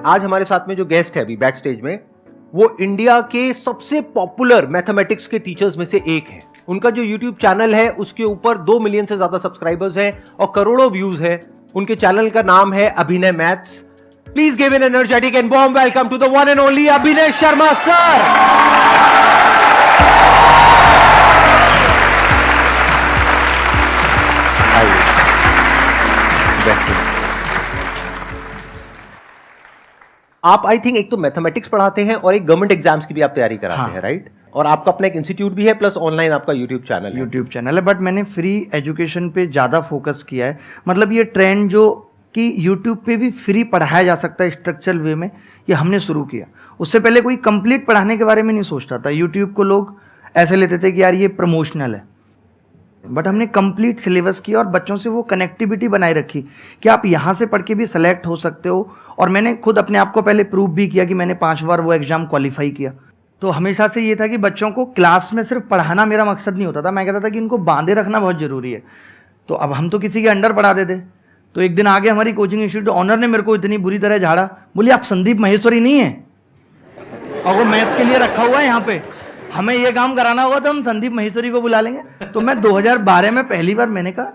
आज हमारे साथ में जो गेस्ट है अभी बैक स्टेज में, वो इंडिया के सबसे पॉपुलर मैथमेटिक्स के टीचर्स में से एक है। उनका जो यूट्यूब चैनल है उसके ऊपर 2 मिलियन से ज्यादा सब्सक्राइबर्स हैं और करोड़ों व्यूज है। उनके चैनल का नाम है Abhinay maths. Please give an energetic and warm welcome to the one and only Abhinay Sharma sir. आप आई थिंक एक तो मैथमेटिक्स पढ़ाते हैं और एक गवर्नमेंट एग्जाम्स की भी आप तैयारी कराते हैं, राइट? और आपका अपना एक इंस्टीट्यूट भी है प्लस ऑनलाइन आपका यूट्यूब चैनल है। बट मैंने फ्री एजुकेशन पे ज़्यादा फोकस किया है। मतलब ये ट्रेंड जो कि यूट्यूब पे भी फ्री पढ़ाया जा सकता है स्ट्रक्चरल वे में, ये हमने शुरू किया। उससे पहले कोई कंप्लीट पढ़ाने के बारे में नहीं सोचता था। यूट्यूब को लोग ऐसे लेते थे कि यार ये प्रमोशनल है, बट हमने कंप्लीट सिलेबस किया और बच्चों से वो कनेक्टिविटी बनाए रखी कि आप यहाँ से पढ़ के भी सेलेक्ट हो सकते हो। और मैंने खुद अपने आप को पहले प्रूव भी किया कि मैंने 5 बार वो एग्ज़ाम क्वालिफाई किया। तो हमेशा से ये था कि बच्चों को क्लास में सिर्फ पढ़ाना मेरा मकसद नहीं होता था। मैं कहता था कि इनको बांधे रखना बहुत ज़रूरी है। तो अब हम तो किसी के अंडर पढ़ाते थे। तो एक दिन आगे हमारी कोचिंग इंस्टीट्यूट ऑनर ने मेरे को इतनी बुरी तरह झाड़ा, बोली आप संदीप महेश्वरी नहीं है और वो मैथ्स के लिए रखा हुआ है यहाँ पे, हमें ये काम कराना होगा तो हम संदीप महेश्वरी को बुला लेंगे। तो मैं 2012 में पहली बार मैंने कहा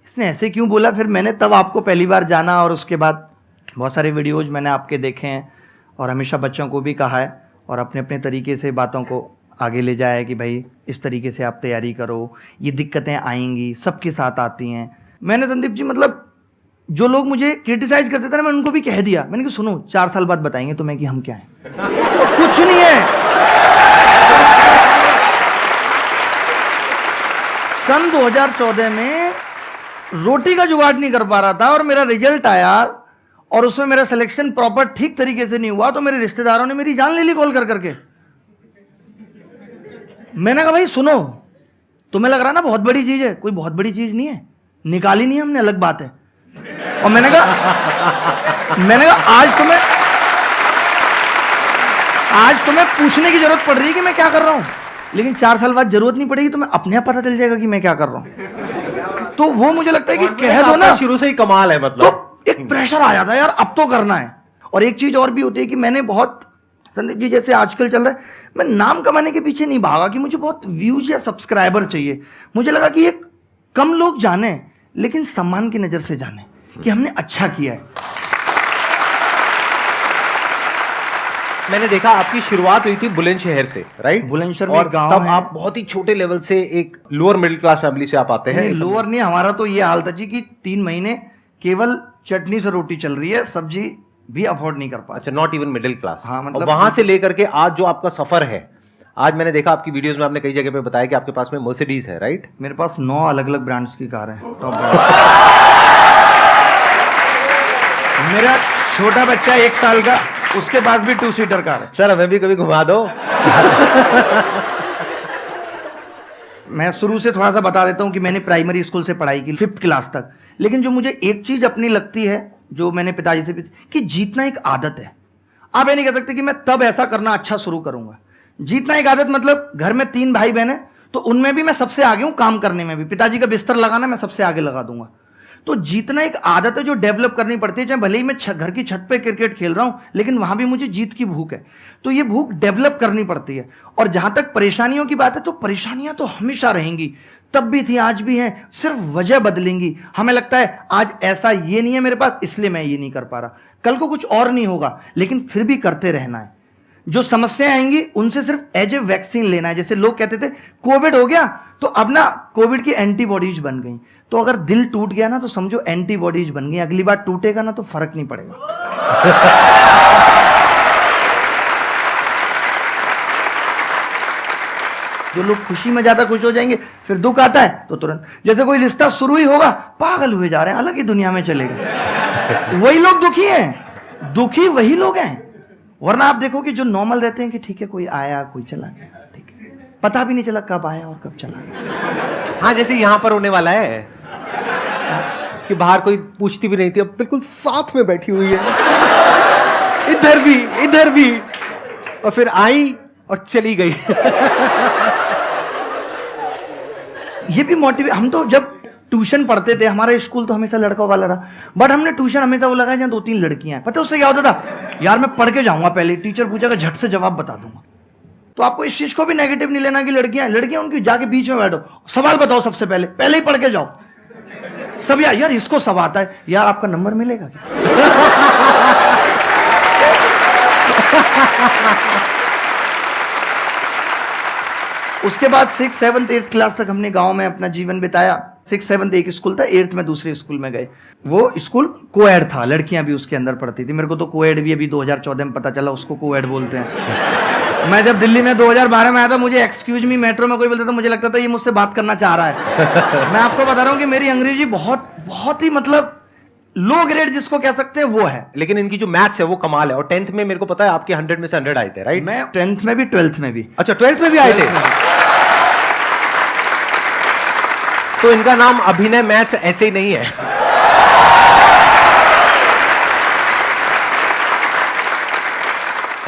इसने ऐसे क्यों बोला। फिर मैंने तब आपको पहली बार जाना और उसके बाद बहुत सारे वीडियोज मैंने आपके देखे हैं और हमेशा बच्चों को भी कहा है और अपने अपने तरीके से बातों को आगे ले जाया है कि भाई इस तरीके से आप तैयारी करो, ये दिक्कतें आएंगी, सबके साथ आती हैं। मैंने संदीप जी मतलब जो लोग मुझे क्रिटिसाइज करते थे ना, मैं उनको भी कह दिया। मैंने कहा सुनो 4 साल बाद बताएंगे तुम्हें कि हम क्या हैं। कुछ नहीं है। सन 2014 में रोटी का जुगाड़ नहीं कर पा रहा था और मेरा रिजल्ट आया और उसमें मेरा सिलेक्शन प्रॉपर ठीक तरीके से नहीं हुआ तो मेरे रिश्तेदारों ने मेरी जान ले ली कॉल कर करके। मैंने कहा भाई सुनो, तुम्हें लग रहा ना बहुत बड़ी चीज है, कोई बहुत बड़ी चीज नहीं है, निकाली नहीं हमने, अलग बात है। और मैंने कहा आज तुम्हें पूछने की जरूरत पड़ रही है कि मैं क्या कर रहा हूं, लेकिन 4 साल बाद जरूरत नहीं पड़ेगी, तुम्हें अपने आप पता चल जाएगा कि मैं क्या कर रहा हूं। तो वो मुझे लगता है कि कह दो ना, शुरू से ही कमाल है। मतलब तो एक प्रेशर आ जाता है यार अब तो करना है। और एक चीज और भी होती है कि मैंने बहुत, संदीप जी जैसे आजकल चल रहा है, मैं नाम कमाने के पीछे नहीं भागा कि मुझे बहुत व्यूज या सब्सक्राइबर चाहिए। मुझे लगा कि ये कम लोग जाने लेकिन सम्मान की नजर से जाने कि हमने अच्छा किया है। मैंने देखा आपकी शुरुआत हुई थी बुलंदशहर से, राइट? बुलंदशहर में और गांव तब है। आप बहुत ही छोटे लेवल से एक लोअर मिडिल क्लास फैमिली से आप आते हैं। लोअर नहीं, हमारा तो ये हाल था जी कि 3 महीने केवल चटनी से रोटी चल रही है, सब्जी भी अफोर्ड नहीं कर पा। अच्छा, नॉट इवन मिडिल क्लास। हाँ, मतलब वहां से लेकर के आज जो आपका सफर है, आज मैंने देखा आपकी वीडियोस में आपने कई जगह पे बताया कि आपके पास में मर्सिडीज है, राइट? मेरे पास 9 अलग अलग ब्रांड्स की कार है। मेरा छोटा बच्चा 1 साल का, उसके पास भी 2 सीटर कार है। सर हमें भी कभी घुमा दो। मैं शुरू से थोड़ा सा बता देता हूं कि मैंने प्राइमरी स्कूल से पढ़ाई की 5th क्लास तक। लेकिन जो मुझे एक चीज अपनी लगती है, जो मैंने पिताजी से भी, कि जीतना एक आदत है। आप ये नहीं कह सकते कि मैं तब ऐसा करना अच्छा शुरू करूंगा। जीतना एक आदत मतलब घर में 3 भाई बहन है तो उनमें भी मैं सबसे आगे हूं, काम करने में भी। पिताजी का बिस्तर लगाना मैं सबसे आगे लगा दूंगा। तो जीतना एक आदत है जो डेवलप करनी पड़ती है। चाहे भले ही मैं घर की छत पे क्रिकेट खेल रहा हूं, लेकिन वहां भी मुझे जीत की भूख है। तो ये भूख डेवलप करनी पड़ती है। और जहां तक परेशानियों की बात है, तो परेशानियां तो हमेशा रहेंगी, तब भी थी, आज भी हैं, सिर्फ वजह बदलेंगी। हमें लगता है आज ऐसा ये नहीं है मेरे पास, इसलिए मैं ये नहीं कर पा रहा। कल को कुछ और नहीं होगा, लेकिन फिर भी करते रहना है। जो समस्याएं आएंगी उनसे सिर्फ एज ए वैक्सीन लेना है। जैसे लोग कहते थे कोविड हो गया तो अब ना कोविड की एंटीबॉडीज बन गई। तो अगर दिल टूट गया ना तो समझो एंटीबॉडीज बन गई, अगली बार टूटेगा ना तो फर्क नहीं पड़ेगा। जो लोग खुशी में ज्यादा खुश हो जाएंगे, फिर दुख आता है तो तुरंत, जैसे कोई रिश्ता शुरू ही होगा पागल हुए जा रहे हैं, अलग ही दुनिया में चले गए। वही लोग दुखी हैं, दुखी वही लोग हैं। वरना आप देखो कि जो नॉर्मल रहते हैं कि ठीक है कोई आया कोई चला गया, ठीक है, पता भी नहीं चला कब आया और कब चला गया। हाँ, जैसे यहां पर होने वाला है कि बाहर कोई पूछती भी नहीं थी, अब बिल्कुल साथ में बैठी हुई है, इधर भी, और फिर आई और चली गई। ये भी मोटिवेट, हम तो जब ट्यूशन पढ़ते थे, हमारा स्कूल तो हमेशा लड़कों वाला रहा, बट हमने ट्यूशन हमेशा वो लगा जहाँ 2-3 लड़कियां हैं। पता है उससे क्या होता था, यार मैं पढ़ के जाऊंगा, पहले टीचर पूछेगा झट से जवाब बता दूंगा। तो आपको इस चीज को भी नेगेटिव नहीं लेना कि लड़कियां उनकी जाके बीच में बैठो, सवाल बताओ सबसे पहले ही पढ़ के जाओ। सब यार इसको सब आता है, यार आपका नंबर मिलेगा क्या? उसके बाद 6th 7th 8th क्लास तक हमने गांव में अपना जीवन बिताया। 6th 7th एक स्कूल था, 8th में दूसरे स्कूल में गए। वो स्कूल कोएड था, लड़कियां भी उसके अंदर पढ़ती थी। मेरे को तो कोएड भी अभी 2014 में पता चला उसको कोएड बोलते हैं। मैं जब दिल्ली में 2012 में आया था, मुझे एक्सक्यूज मी मेट्रो में कोई बोलता था, मुझे लगता था ये मुझसे बात करना चाह रहा है। मैं आपको बता रहा हूँ कि मेरी अंग्रेजी बहुत ही मतलब लो ग्रेड जिसको कह सकते हैं वो है। लेकिन इनकी जो मैथ्स है वो कमाल है। और 10th में मेरे को पता है आपके 100 में से 100 आए थे, राइट? मैं 10th में भी 12th में भी। अच्छा, 12th में भी आए थे। तो इनका नाम अभिनय मैथ्स ऐसे ही नहीं है।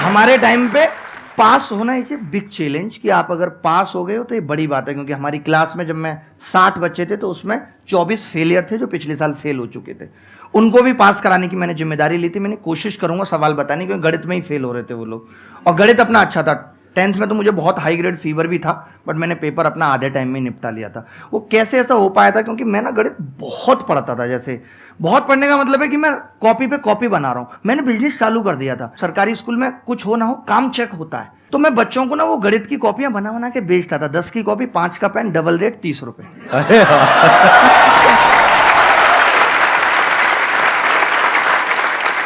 हमारे टाइम पे पास होना इज ए बिग चैलेंज, कि आप अगर पास हो गए हो तो ये बड़ी बात है। क्योंकि हमारी क्लास में जब मैं 60 बच्चे थे तो उसमें 24 फेलियर थे जो पिछले साल फेल हो चुके थे। उनको भी पास कराने की मैंने जिम्मेदारी ली थी। मैंने कोशिश करूंगा सवाल बताने, क्योंकि गणित में ही फेल हो रहे थे वो लोग, और गणित अपना अच्छा था। 10th में तो मुझे बहुत हाई ग्रेड फीवर भी था, बट मैंने पेपर अपना आधे टाइम में निपटा लिया था। वो कैसे ऐसा हो पाया था, क्योंकि मैं ना गणित बहुत पढ़ता था। जैसे बहुत पढ़ने का मतलब है कि मैं कॉपी पे कॉपी बना रहा हूँ। मैंने बिजनेस चालू कर दिया था। सरकारी स्कूल में कुछ हो ना हो काम चेक होता है, तो मैं बच्चों को ना वो गणित की कॉपियां बना बना के बेचता था। 10 की कॉपी 5 का पेन, डबल रेट 30 रुपए।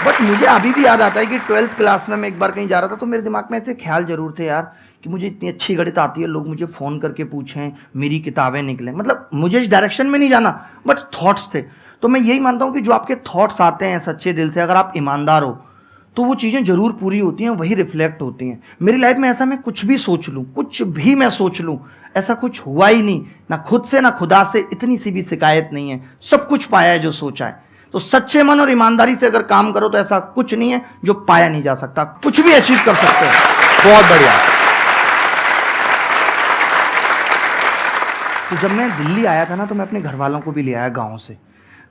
बट मुझे अभी भी याद आता है कि 12th क्लास में मैं एक बार कहीं जा रहा था, तो मेरे दिमाग में ऐसे ख्याल जरूर थे यार कि मुझे इतनी अच्छी गणित आती है, लोग मुझे फ़ोन करके पूछें, मेरी किताबें निकलें। मतलब मुझे इस डायरेक्शन में नहीं जाना, बट थॉट्स थे। तो मैं यही मानता हूँ कि जो आपके थॉट्स आते हैं सच्चे दिल से, अगर आप ईमानदार हो तो वो चीज़ें जरूर पूरी होती हैं, वही रिफ्लेक्ट होती हैं। मेरी लाइफ में ऐसा मैं कुछ भी सोच लूँ, कुछ भी मैं सोच लूँ, ऐसा कुछ हुआ ही नहीं, ना खुद से ना खुदा से इतनी सी भी शिकायत नहीं है। सब कुछ पाया है जो सोचा है। तो सच्चे मन और ईमानदारी से अगर काम करो तो ऐसा कुछ नहीं है जो पाया नहीं जा सकता, कुछ भी अचीव कर सकते हो। बहुत बढ़िया। तो जब मैं दिल्ली आया था ना, तो मैं अपने घर वालों को भी ले आया गाँव से।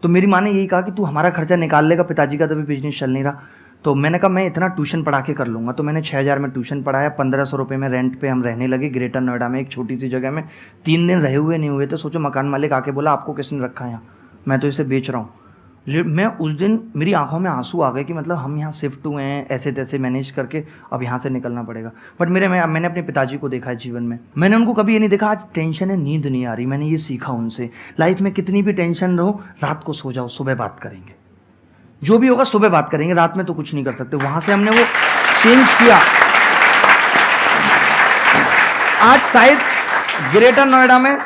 तो मेरी माँ ने यही कहा कि तू हमारा खर्चा निकाल लेगा, पिताजी का तभी बिजनेस चल नहीं रहा। तो मैंने कहा मैं इतना ट्यूशन पढ़ा के कर लूँगा। तो मैंने 6000 में ट्यूशन पढ़ाया, 1500 रुपये में रेंट पे हम रहने लगे ग्रेटर नोएडा में, एक छोटी सी जगह में। 3 दिन रहे हुए नहीं हुए थे। सोचो मकान मालिक आके बोला आपको किसने रखा है यहाँ, मैं तो इसे बेच रहा हूँ। मैं उस दिन मेरी आंखों में आंसू आ गए कि मतलब हम यहाँ शिफ्ट हुए हैं ऐसे तैसे मैनेज करके, अब यहाँ से निकलना पड़ेगा। बट मैंने अपने पिताजी को देखा है जीवन में, मैंने उनको कभी ये नहीं देखा आज टेंशन है नींद नहीं आ रही। मैंने ये सीखा उनसे, लाइफ में कितनी भी टेंशन रहो रात को सो जाओ, सुबह बात करेंगे, जो भी होगा सुबह बात करेंगे, रात में तो कुछ नहीं कर सकते। वहाँ से हमने वो चेंज किया। आज शायद ग्रेटर नोएडा में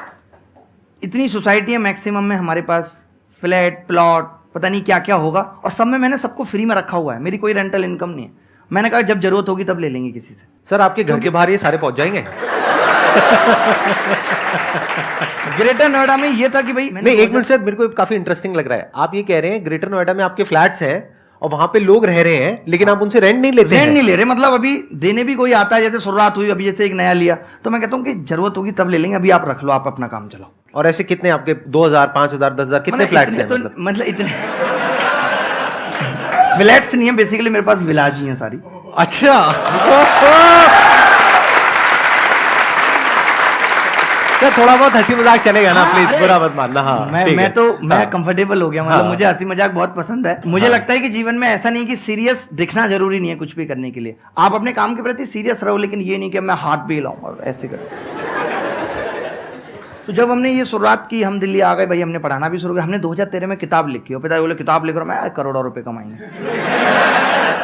इतनी सोसाइटी है, मैक्सिमम में हमारे पास फ्लैट प्लॉट पता नहीं क्या क्या होगा, और सब में मैंने सबको फ्री में रखा हुआ है। मेरी कोई रेंटल इनकम नहीं है। मैंने कहा जब जरूरत होगी तब ले लेंगे किसी से। सर आपके घर के बाहर ये सारे पहुंच जाएंगे। ग्रेटर नोएडा में ये था कि भाई नहीं, एक मिनट सर, मेरे को काफी इंटरेस्टिंग लग रहा है। आप ये कह रहे हैं ग्रेटर नोएडा में आपके फ्लैट्स हैं और वहां पे लोग रह रहे हैं, लेकिन आप उनसे रेंट नहीं लेते हैं? रेंट नहीं ले रहे, मतलब अभी देने भी कोई आता है, जैसे शुरुआत हुई अभी जैसे एक नया लिया, तो मैं कहता हूँ कि जरूरत होगी तब ले लेंगे, अभी आप रख लो, आप अपना काम चलाओ। और ऐसे कितने आपके 2000 5000 10,000 कितने फ्लैट्स हैं? मतलब इतने फ्लैट्स नहीं है, बेसिकली मेरे पास विलाज ही है सारी। अच्छा सर, थोड़ा बहुत हंसी मजाक चलेगा ना, प्लीज बुरा मत मानना। हाँ, मैं कंफर्टेबल हो गया, मतलब मुझे हंसी मजाक बहुत पसंद है। मुझे लगता है कि जीवन में ऐसा नहीं कि सीरियस दिखना जरूरी नहीं है कुछ भी करने के लिए। आप अपने काम के प्रति सीरियस रहो, लेकिन ये नहीं कि मैं हाथ भी हिलाऊंगा ऐसे कर। तो जब हमने ये शुरुआत की, हम दिल्ली आ गए भाई, हमने पढ़ाना भी शुरू किया। हमने 2013 में किताब लिखी, और पिताजी बोले किताब लिख रहा हूं मैं, करोड़ों रुपए कमाएंगे।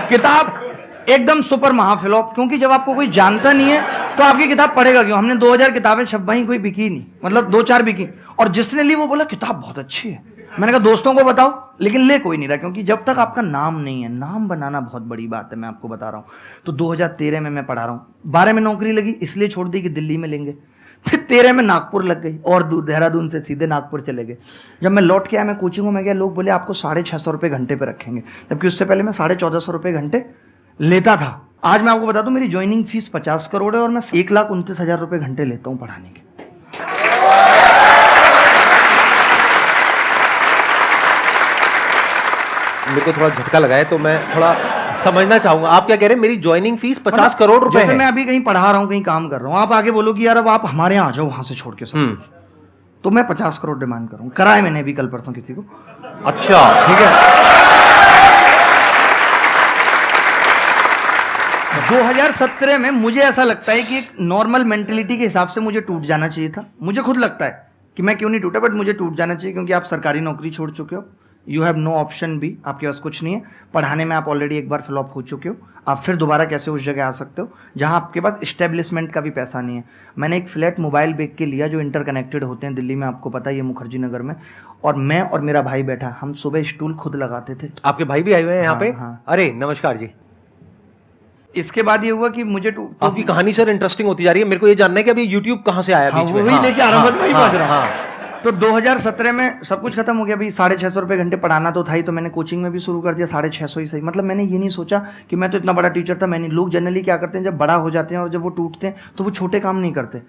किताब एकदम सुपर महाफ्लॉप, क्योंकि जब आपको कोई जानता नहीं है तो आपकी किताब पढ़ेगा क्यों। हमने 2000 किताबें छपवाई, कोई बिकी नहीं, मतलब 2-4 बिकी, और जिसने ली वो बोला किताब बहुत अच्छी है। मैंने कहा दोस्तों को बताओ, लेकिन ले कोई नहीं रहा, क्योंकि जब तक आपका नाम नहीं है, नाम बनाना बहुत बड़ी बात है, मैं आपको बता रहा हूँ। तो 2013 में मैं पढ़ा रहा हूँ, 12 में नौकरी लगी, इसलिए छोड़ दी कि दिल्ली में लेंगे। फिर 13 में नागपुर लग गई, और देहरादून से सीधे नागपुर चले गए। जब मैं लौट के आया, मैं कोचिंग में गया, लोग बोले आपको 650 रुपये घंटे पे रखेंगे, जबकि उससे पहले मैं 1450 रुपये घंटे लेता था। आज मैं आपको बता दूं मेरी ज्वाइनिंग फीस 50 करोड़ है, और मैं 1,29,000 रुपये घंटे लेता हूं पढ़ाने के। मेरे को थोड़ा झटका लगा है, तो मैं थोड़ा समझना चाहूंगा। आप क्या कह रहे हैं? मेरी ज्वाइनिंग फीस 50 करोड़ रुपए जैसे है। मैं अभी कहीं पढ़ा रहा हूँ, कहीं काम कर रहा हूँ, आप आगे बोलो कि यार अब आप हमारे यहाँ आ जाओ वहां से छोड़ के सब कुछ, तो मैं 50 करोड़ डिमांड करूँ। कराए मैंने अभी कल परसों किसी को। अच्छा, ठीक है। 2017 में मुझे ऐसा लगता है कि एक नॉर्मल मेंटेलिटी के हिसाब से मुझे टूट जाना चाहिए था। मुझे खुद लगता है कि मैं क्यों नहीं टूटा, बट मुझे टूट जाना चाहिए, क्योंकि आप सरकारी नौकरी छोड़ चुके हो। You have no option B, आपके पास कुछ नहीं है। पढ़ाने में आप ऑलरेडी एक बार फ्लॉप हो चुके हो, आप फिर दोबारा कैसे उस जगह आ सकते हो जहां आपके पास इस्टेब्लिशमेंट का भी पैसा नहीं है। मैंने एक फ्लैट मोबाइल बेच के लिया जो इंटरकनेक्टेड होते हैं दिल्ली में, आपको पता है, ये मुखर्जी नगर में। और मैं और मेरा भाई बैठा, हम सुबह स्टूल खुद लगाते थे। आपके भाई भी आए हुए हैं यहाँ पे? हाँ। अरे नमस्कार जी। इसके बाद ये हुआ कि मुझे आपकी कहानी सर इंटरेस्टिंग होती जा रही है। मेरे को ये जानना है कि अभी यूट्यूब कहाँ से आया बीच में? वही लेके आ रहा हूँ, बस वही पहुंच रहा हूँ। हाँ। तो 2017 में सब कुछ खत्म हो गया। भाई 650 रुपये घंटे पढ़ाना तो था ही, तो मैंने कोचिंग में भी शुरू कर दिया। 650 ही सही। मतलब मैंने ये नहीं सोचा कि मैं तो इतना बड़ा टीचर था। मैंने, लोग जनरली क्या करते हैं, जब बड़ा हो जाते हैं और जब वो टूटते हैं तो वो छोटे काम नहीं करते,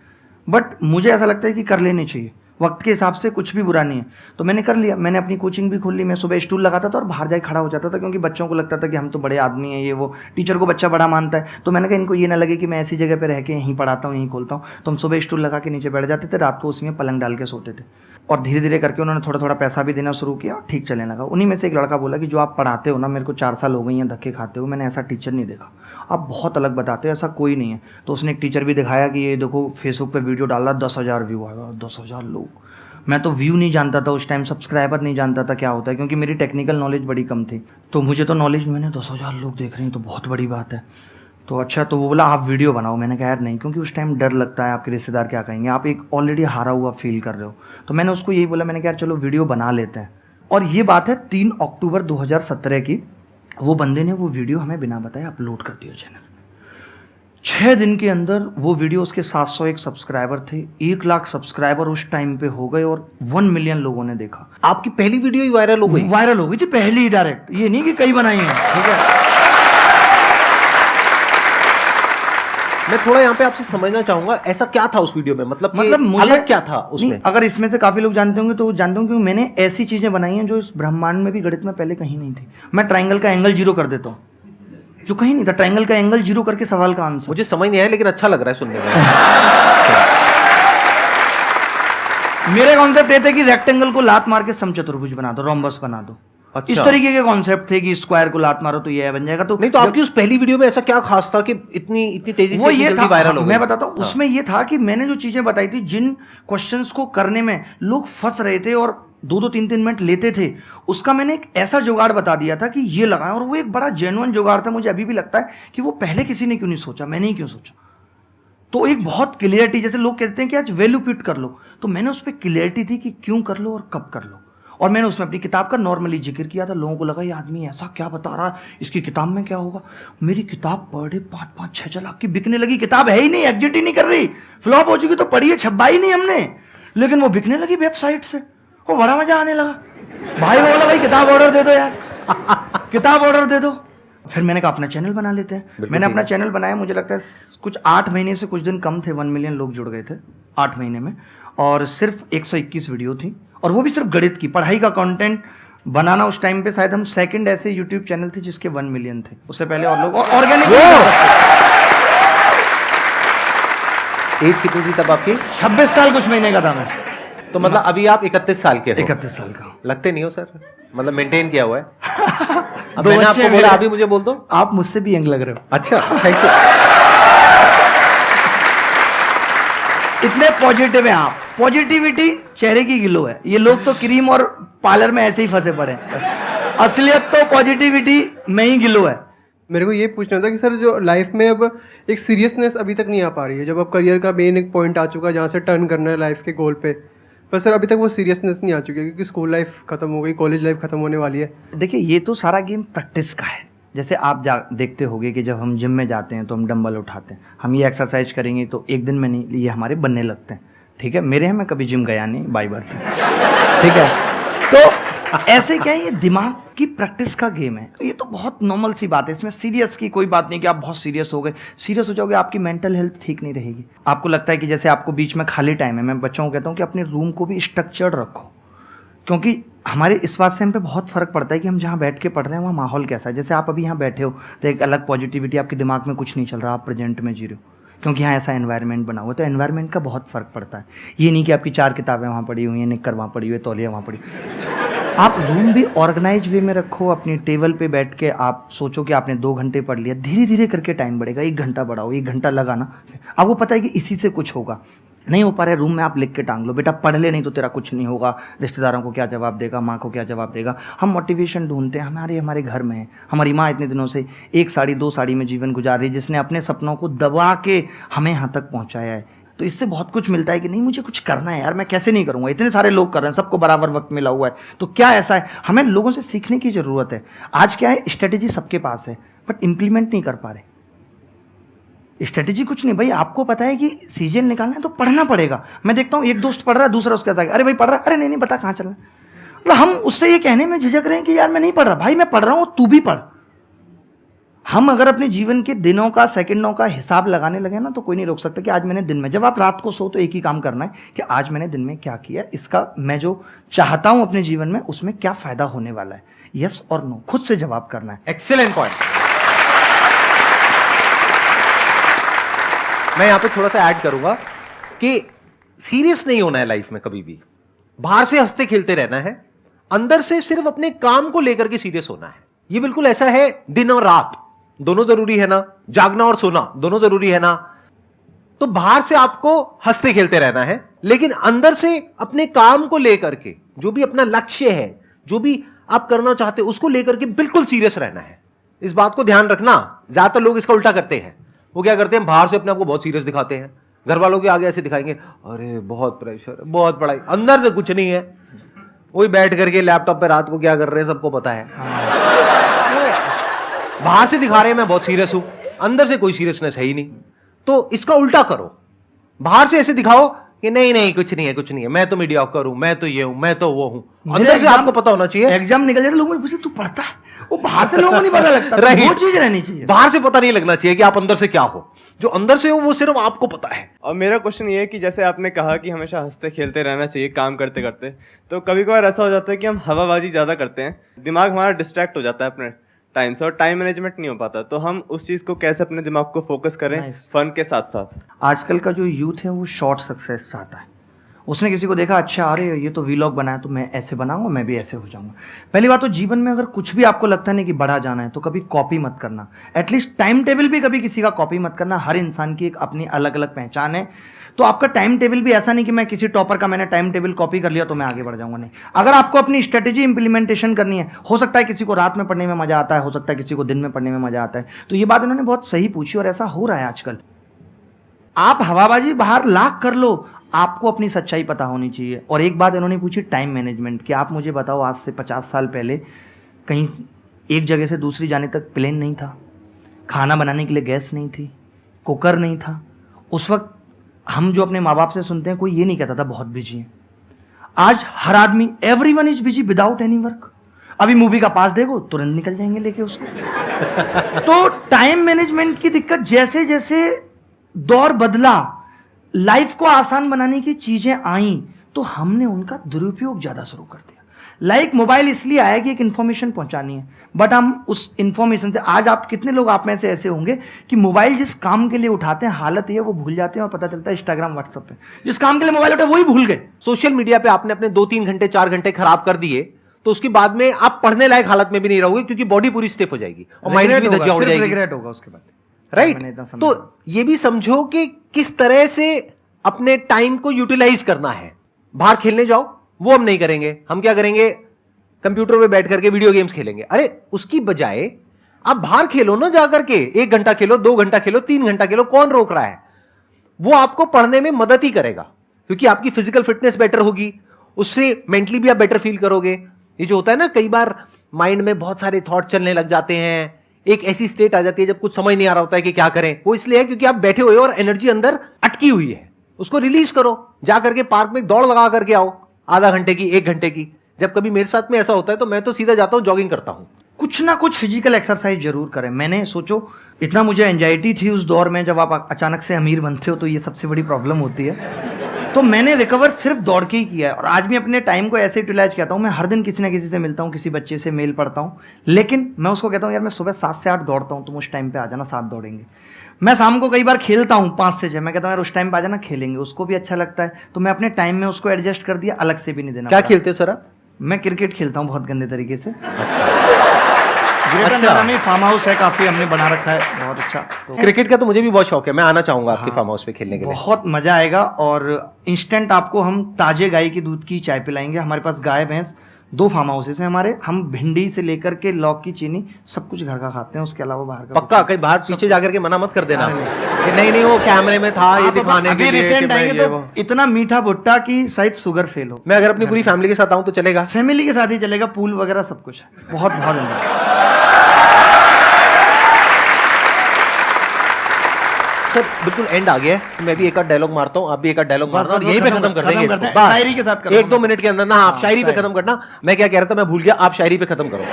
बट मुझे ऐसा लगता है कि कर लेने चाहिए। वक्त के हिसाब से कुछ भी बुरा नहीं है, तो मैंने कर लिया। मैंने अपनी कोचिंग भी खोल ली। मैं सुबह स्टूल लगाता था और बाहर जाके खड़ा हो जाता था, क्योंकि बच्चों को लगता था कि हम तो बड़े आदमी हैं, ये वो। टीचर को बच्चा बड़ा मानता है, तो मैंने कहा इनको ये ना लगे कि मैं ऐसी जगह पे रह के यहीं पढ़ाता हूँ, यहीं खोलता हूँ। तो हम सुबह स्टूल लगा के नीचे बैठ जाते थे, रात को उसी में पलंग डाल के सोते थे। और धीरे धीरे करके उन्होंने थोड़ा थोड़ा पैसा भी देना शुरू किया और ठीक चलने लगा। उन्हीं में से एक लड़का बोला कि जो आप पढ़ाते हो ना, मेरे को 4 साल हो गए हैं धक्के खाते हो, मैंने ऐसा टीचर नहीं देखा, आप बहुत अलग बताते हो, ऐसा कोई नहीं है। तो उसने एक टीचर भी दिखाया कि ये देखो फेसबुक पे वीडियो डाला, 10,000 व्यू आएगा। 10,000 लोग। मैं तो व्यू नहीं जानता था उस टाइम, सब्सक्राइबर नहीं जानता था क्या होता है, क्योंकि मेरी टेक्निकल नॉलेज बड़ी कम थी। तो मुझे तो नॉलेज, मैंने 10,000 लोग देख रहे हैं तो बहुत बड़ी बात है। तो अच्छा, तो वो बोला आप वीडियो बनाओ। मैंने कहा यार नहीं, क्योंकि उस टाइम डर लगता है, आपके रिश्तेदार क्या कहेंगे, आप एक ऑलरेडी हारा हुआ फील कर रहे हो। तो मैंने उसको यही बोला, मैंने कहा यार चलो वीडियो बना लेते हैं। और ये बात है 3 अक्टूबर 2017 की। वो बंदे ने वो वीडियो हमें बिना बताए अपलोड कर दिया चैनल। 6 दिन के अंदर वो वीडियो, उसके 701 सब्सक्राइबर थे, 1 लाख सब्सक्राइबर उस टाइम पे हो गए और 1 मिलियन लोगों ने देखा। आपकी पहली वीडियो ही वायरल हो गई? वायरल हो गई थी पहली ही, डायरेक्ट। ये नहीं कि कई बनाई है, ठीक है। मैं थोड़ा यहाँ पे आपसे समझना चाहूंगा, ऐसा क्या था उस वीडियो में? मतलब मुझे अलग क्या था उसमें? अगर इसमें से काफी लोग जानते होंगे तो जानते होंगे, क्योंकि मैंने ऐसी चीजें बनाई हैं जो इस ब्रह्मांड में भी, गणित में पहले कहीं नहीं थी। मैं ट्राइंगल का एंगल 0 कर देता हूँ, जो कहीं नहीं था। ट्राइंगल का एंगल 0 करके सवाल का आंसर। मुझे समझ नहीं आया, लेकिन अच्छा लग रहा है सुनने में। मेरे कॉन्सेप्ट ये थे कि रेक्टेंगल को लात मार के समचतुर्भुज बना दो, रोम्बस बना दो। अच्छा। इस तरीके के कॉन्सेप्ट थे कि स्क्वायर को लात मारो तो ये बन जाएगा। तो नहीं, तो आपकी उस पहली वीडियो में ऐसा क्या खास था कि इतनी तेजी वो से ये था, वायरल हो गई? मैं बताता हूँ। उसमें ये था कि मैंने जो चीजें बताई थी, जिन क्वेश्चंस को करने में लोग फंस रहे थे और 2-2 3-3 मिनट लेते थे, उसका मैंने एक ऐसा जुगाड़ बता दिया था कि ये लगाएं। और वो एक बड़ा जेन्युइन जुगाड़ था। मुझे अभी भी लगता है कि वो पहले किसी ने क्यों नहीं सोचा, मैंने ही क्यों सोचा। तो एक बहुत क्लियरिटी, जैसे लोग कहते हैं कि आज वैल्यू पिट कर लो, तो मैंने उस पर क्लियरिटी थी कि क्यों कर लो और कब कर लो। और मैंने उसमें अपनी किताब का नॉर्मली जिक्र किया था। लोगों को लगा ये आदमी ऐसा क्या बता रहा है, इसकी किताब में क्या होगा। मेरी किताब पर डे 5-5-6 लाख की बिकने लगी। किताब है ही नहीं, एग्जिट ही नहीं कर रही, फ्लॉप हो चुकी, तो पढ़ी है, छपा ही नहीं हमने, लेकिन वो बिकने लगी वेबसाइट से। वो बड़ा मजा आने लगा। भाई बोला भाई किताब ऑर्डर दे दो यार, किताब ऑर्डर दे दो। फिर मैंने कहा अपना चैनल बना लेते हैं। मैंने अपना चैनल बनाया, मुझे लगता है कुछ 8 महीने से कुछ दिन कम थे, 1 मिलियन लोग जुड़ गए थे 8 महीने में। और सिर्फ 121 वीडियो थी, और वो भी सिर्फ गणित की, पढ़ाई का कंटेंट बनाना। उस टाइम पे शायद हम सेकंड ऐसे यूट्यूब चैनल थे जिसके 1 मिलियन थे। उससे पहले और लोग ऑर्गेनिक। एज कितनी थी तब आपकी? 26 साल कुछ महीने का था मैं। तो मतलब अभी आप 31 साल के हो? 31 साल का। लगते नहीं हो सर, मतलब मेंटेन किया हुआ है। अब दो मैंने बच्चे आपको बोला, अभी मुझे बोल दो। आप मुझसे भी यंग लग रहे हो। अच्छा, थैंक यू। इतने पॉजिटिव हैं आप। पॉजिटिविटी चेहरे की ग्लो है। ये लोग तो क्रीम और पार्लर में ऐसे ही फंसे पड़े हैं। असलियत तो पॉजिटिविटी में ही ग्लो है। मेरे को ये पूछना था कि सर जो लाइफ में अब एक सीरियसनेस अभी तक नहीं आ पा रही है, जब अब करियर का मेन एक पॉइंट आ चुका है जहाँ से टर्न करना है लाइफ के गोल पे, पर सर अभी तक वो सीरियसनेस नहीं आ चुकी है, क्योंकि स्कूल लाइफ खत्म हो गई, कॉलेज लाइफ खत्म होने वाली है। देखिए, ये तो सारा गेम प्रैक्टिस का है। जैसे आप देखते होंगे कि जब हम जिम में जाते हैं तो हम डंबल उठाते हैं, हम ये एक्सरसाइज करेंगे तो एक दिन में नहीं, ये हमारे बनने लगते हैं। ठीक है, मेरे हैं, मैं कभी जिम गया नहीं, बाई बर्थ। ठीक है, तो ऐसे क्या है, ये दिमाग की प्रैक्टिस का गेम है। ये तो बहुत नॉर्मल सी बात है, इसमें सीरियस की कोई बात नहीं कि आप बहुत सीरियस हो गए। सीरियस हो जाओगे, आपकी मेंटल हेल्थ ठीक नहीं रहेगी। आपको लगता है कि जैसे आपको बीच में खाली टाइम है, मैं बच्चों को कहता हूँ कि अपने रूम को भी स्ट्रक्चर्ड रखो, क्योंकि हमारे इस बात से हम पे बहुत फ़र्क पड़ता है कि हम जहाँ बैठ के पढ़ रहे हैं वहाँ माहौल कैसा है। जैसे आप अभी यहाँ बैठे हो तो एक अलग पॉजिटिविटी, आपके दिमाग में कुछ नहीं चल रहा, आप प्रेजेंट में जी रहे हो, क्योंकि यहाँ ऐसा एनवायरनमेंट बना हुआ है। तो एनवायरनमेंट का बहुत फ़र्क पड़ता है। ये नहीं कि आपकी 4 किताबें वहाँ पड़ी हुई हैं, निक्कर वहाँ पड़ी हुई है, तौलिया वहाँ पड़ी। आप रूम भी ऑर्गेनाइज वे में रखो, अपनी टेबल पे बैठ के आप सोचो कि आपने 2 घंटे पढ़ लिया, धीरे धीरे करके टाइम बढ़ेगा, 1 घंटा बढ़ाओ, 1 घंटा लगाना, आपको पता है कि इसी से कुछ होगा। नहीं हो पा रहा है, रूम में आप लिख के टांग लो, बेटा पढ़ ले, नहीं तो तेरा कुछ नहीं होगा, रिश्तेदारों को क्या जवाब देगा, माँ को क्या जवाब देगा। हम मोटिवेशन ढूंढते हैं, हमारे घर में है। हमारी माँ इतने दिनों से 1 साड़ी 2 साड़ी में जीवन गुजार रही है, जिसने अपने सपनों को दबा के हमें यहाँ तक पहुँचाया है। तो इससे बहुत कुछ मिलता है कि नहीं मुझे कुछ करना है यार, मैं कैसे नहीं करूँगा, इतने सारे लोग कर रहे हैं, सबको बराबर वक्त मिला हुआ है, तो क्या ऐसा है। हमें लोगों से सीखने की ज़रूरत है। आज क्या है, स्ट्रेटेजी सबके पास है बट इम्प्लीमेंट नहीं कर पा रहे। स्ट्रेटेजी कुछ नहीं भाई, आपको पता है कि सीजन निकालना है तो पढ़ना पड़ेगा। मैं देखता हूँ एक दोस्त पढ़ रहा है, दूसरा उसके कहता है अरे भाई पढ़ रहा है, अरे नहीं पता कहाँ चल रहा है। मतलब हम उससे ये कहने में झिझक रहे हैं कि यार मैं नहीं पढ़ रहा, भाई मैं पढ़ रहा हूँ, तू भी पढ़। हम अगर अपने जीवन के दिनों का, सेकंडों का हिसाब लगाने लगे ना, तो कोई नहीं रोक सकता कि आज मैंने दिन में, जब आप रात को सो तो एक ही काम करना है कि आज मैंने दिन में क्या किया, इसका मैं जो चाहता हूं अपने जीवन में उसमें क्या फायदा होने वाला है, यस और नो, खुद से जवाब करना है। Excellent point. मैं यहां पे थोड़ा सा ऐड करूंगा कि सीरियस नहीं होना है लाइफ में कभी भी। बाहर से हंसते खेलते रहना है, अंदर से सिर्फ अपने काम को लेकर के सीरियस होना है। ये बिल्कुल ऐसा है, दिन और रात दोनों जरूरी है ना, जागना और सोना दोनों जरूरी है ना। तो बाहर से आपको हंसते खेलते रहना है, लेकिन अंदर से अपने काम को लेकर के, जो भी अपना लक्ष्य है, जो भी आप करना चाहते हो, उसको लेकर के बिल्कुल सीरियस रहना है। इस बात को ध्यान रखना। ज्यादातर लोग इसका उल्टा करते हैं। वो क्या करते हैं, बाहर से अपने आप को बहुत सीरियस दिखाते हैं, घर वालों के आगे ऐसे दिखाएंगे, अरे बहुत प्रेशर, बहुत पढ़ाई, अंदर से कुछ नहीं है। वही बैठ करके लैपटॉप पे रात को क्या कर रहे हैं सबको पता है। बाहर से दिखा रहे हैं मैं बहुत सीरियस हूं, अंदर से कोई सीरियसनेस है ही नहीं। तो इसका उल्टा करो, बाहर से ऐसे दिखाओ कि नहीं कुछ नहीं है, मैं तो मीडियोकर हूं, मैं तो ये हूं, मैं तो वो हूं। अंदर से आपको पता होना चाहिए। एग्जाम निकल जाए लोगों मुझे तू पढ़ता है, वो बाहर से लोगों को नहीं पता लगता। वो चीज रहनी चाहिए, बाहर से पता नहीं लगना चाहिए कि आप अंदर से क्या हो। जो अंदर से हो वो सिर्फ आपको पता है। और मेरा क्वेश्चन ये है कि जैसे आपने कहा कि हमेशा हंसते खेलते रहना चाहिए काम करते करते, तो कभी कभार ऐसा हो जाता है कि हम हवाबाजी ज़्यादा करते हैं, दिमाग हमारा डिस्ट्रैक्ट हो जाता है अपने टाइम से और टाइम मैनेजमेंट नहीं हो पाता। तो हम उस चीज़ को कैसे अपने दिमाग को फोकस करें फन के साथ साथ। आजकल का जो यूथ है वो शॉर्ट सक्सेस चाहता है। उसने किसी को देखा, अच्छा अरे ये तो वीलॉग बनाया तो मैं ऐसे बनाऊंगा, मैं भी ऐसे हो जाऊंगा। पहली बात तो जीवन में अगर कुछ भी आपको लगता है ना कि बड़ा जाना है तो कभी कॉपी मत करना। एटलीस्ट टाइम टेबल भी कभी किसी का कॉपी मत करना। हर इंसान की एक अपनी अलग अलग पहचान है। तो आपका टाइम टेबल भी ऐसा नहीं कि मैं किसी टॉपर का मैंने टाइम टेबल कॉपी कर लिया तो मैं आगे बढ़ जाऊंगा, नहीं। अगर आपको अपनी स्ट्रेटेजी इंप्लीमेंटेशन करनी है, हो सकता है किसी को रात में पढ़ने में मजा आता है, हो सकता है किसी को दिन में पढ़ने में मजा आता है। तो ये बात इन्होंने बहुत सही पूछी और ऐसा हो रहा है आजकल। आप हवाबाजी बाहर लाख कर लो, आपको अपनी सच्चाई पता होनी चाहिए। और एक बात इन्होंने पूछी टाइम मैनेजमेंट की। आप मुझे बताओ, आज से 50 साल पहले कहीं एक जगह से दूसरी जाने तक प्लेन नहीं था, खाना बनाने के लिए गैस नहीं थी, कुकर नहीं था। उस वक्त हम जो अपने माँ बाप से सुनते हैं, कोई ये नहीं कहता था बहुत बिजी है। आज हर आदमी, everyone is busy without any work. अभी मूवी का पास देखो, तुरंत निकल जाएंगे लेके उसको। तो टाइम मैनेजमेंट की दिक्कत, जैसे जैसे दौर बदला, लाइफ को आसान बनाने की चीजें आई, तो हमने उनका दुरुपयोग ज्यादा शुरू कर दिया। लाइक मोबाइल इसलिए आया कि एक इंफॉर्मेशन पहुंचानी है, बट हम उस इंफॉर्मेशन से, आज आप कितने लोग आप में से ऐसे होंगे कि मोबाइल जिस काम के लिए उठाते हैं, हालत ये वो भूल जाते हैं और पता चलता है इंस्टाग्राम व्हाट्सएप पे जिस काम के लिए मोबाइल उठाए वही भूल गए। सोशल मीडिया पे आपने अपने 2-3 घंटे 4 घंटे खराब कर दिए, तो उसके बाद में आप पढ़ने लायक हालत में भी नहीं रहोगे, क्योंकि बॉडी पूरी स्टिफ हो जाएगी और माइंड भी धज्जियां उड़ जाएगी। रिग्रेट होगा उसके बाद, राइट। तो ये भी समझो कि किस तरह से अपने टाइम को यूटिलाइज करना है। बाहर खेलने जाओ, वो हम नहीं करेंगे। हम क्या करेंगे, कंप्यूटर पे बैठ करके वीडियो गेम्स खेलेंगे। अरे उसकी बजाय आप बाहर खेलो ना, जाकर के 1 घंटा खेलो, 2 घंटा खेलो, 3 घंटा खेलो, कौन रोक रहा है। वो आपको पढ़ने में मदद ही करेगा, क्योंकि आपकी फिजिकल फिटनेस बेटर होगी, उससे मेंटली भी आप बेटर फील करोगे। ये जो होता है ना, कई बार माइंड में बहुत सारे थॉट चलने लग जाते हैं, एक ऐसी स्टेट आ जाती है जब कुछ समझ नहीं आ रहा होता है कि क्या करें। वो इसलिए है क्योंकि आप बैठे हुए हो और एनर्जी अंदर अटकी हुई है। उसको रिलीज करो, जा करके पार्क में दौड़ लगा करके आओ, आधा घंटे की, 1 घंटे की। जब कभी मेरे साथ में ऐसा होता है तो मैं तो सीधा जाता हूं, जॉगिंग करता हूं। कुछ ना कुछ फिजिकल एक्सरसाइज जरूर करें। मैंने सोचो, इतना मुझे एंजाइटी थी उस दौर में, जब आप अचानक से अमीर बनते हो तो ये सबसे बड़ी प्रॉब्लम होती है। तो मैंने रिकवर सिर्फ दौड़ के ही किया है, और आज भी अपने टाइम को ऐसे यूटिलाइज करता हूँ। मैं हर दिन किसी ना किसी से मिलता हूँ, किसी बच्चे से मेल पढ़ता हूँ, लेकिन मैं उसको कहता हूँ यार मैं सुबह 7 से 8 दौड़ता हूँ, तुम उस टाइम पे आ जाना, 7 दौड़ेंगे। मैं शाम को कई बार खेलता हूँ 5 से 6, मैं कहता हूँ यार उस टाइम पे आ जाना, खेलेंगे, उसको भी अच्छा लगता है। तो मैं अपने टाइम में उसको एडजस्ट कर दिया, अलग से भी नहीं देना क्या पड़ा। खेलते हो सर आप? मैं क्रिकेट खेलता हूँ बहुत गंदे तरीके से। अच्छा। में फार्म हाउस है, काफी हमने बना रखा है, बहुत अच्छा। तो क्रिकेट का तो मुझे भी बहुत शौक है, मैं आना चाहूंगा आपके फार्म हाउस पे खेलने के लिए। बहुत मजा आएगा, और इंस्टेंट आपको हम ताजे गाय की दूध की चाय पिलाएंगे। हमारे पास गाय भैंस 2 फार्म हाउसेस हैं हमारे। हम भिंडी से लेकर के लौक की चीनी सब कुछ घर का खाते हैं, उसके अलावा बाहर का पक्का कहीं बाहर पीछे जाकर के मना मत कर देना कि नहीं वो कैमरे में था ये दिखाने के लिए। रिसेंट आएंगे तो इतना मीठा भुट्टा कि शायद शुगर फेल हो। मैं अगर अपनी पूरी फैमिली के साथ आऊं तो चलेगा? फैमिली के साथ ही चलेगा, पूल वगैरह सब कुछ है, बहुत बहुत enjoy। सर बिल्कुल एंड आ गया है, मैं भी एक आध डायलॉग मारता हूँ, आप भी एक आध डायलॉग मारना, और बस यहीं पे खत्म खत्म कर खत्म देंगे करते इसको। हैं। बस शायरी के साथ कर 1-2 मिनट के अंदर ना, आप शायरी पे खत्म करना। मैं क्या कह रहा था, मैं भूल गया, आप शायरी पे खत्म करो।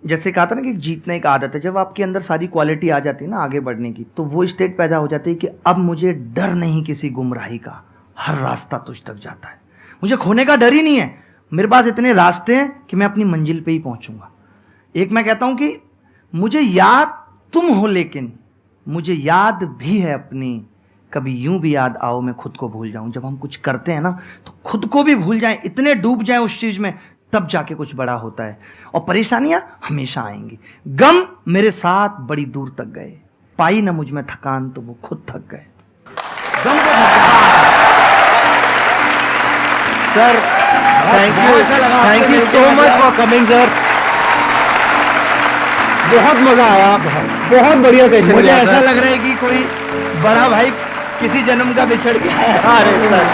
जैसे कहा था ना कि जीतना एक आदत है, जब आपके अंदर सारी क्वालिटी आ जाती है ना आगे बढ़ने की, तो वो स्टेट पैदा हो जाती है कि अब मुझे डर नहीं किसी गुमराही का, हर रास्ता तुझ तक जाता है। मुझे खोने का डर ही नहीं है, मेरे पास इतने रास्ते हैं कि मैं अपनी मंजिल पे ही पहुंचूंगा। एक मैं कहता हूं कि मुझे याद तुम हो, लेकिन मुझे याद भी है अपनी, कभी यूं भी याद आओ मैं खुद को भूल जाऊं। जब हम कुछ करते हैं ना तो खुद को भी भूल जाएं, इतने डूब जाएं उस चीज में, तब जाके कुछ बड़ा होता है। और परेशानियां हमेशा आएंगी, गम मेरे साथ बड़ी दूर तक गए, पाई ना मुझ में थकान तो वो खुद थक गए। गम को sir thank you so much for coming sir, बहुत मजा आया, बहुत बढ़िया सेशन। मुझे ऐसा लग रहा है कि कोई बड़ा भाई किसी जन्म का बिछड़ गया है। अरे सर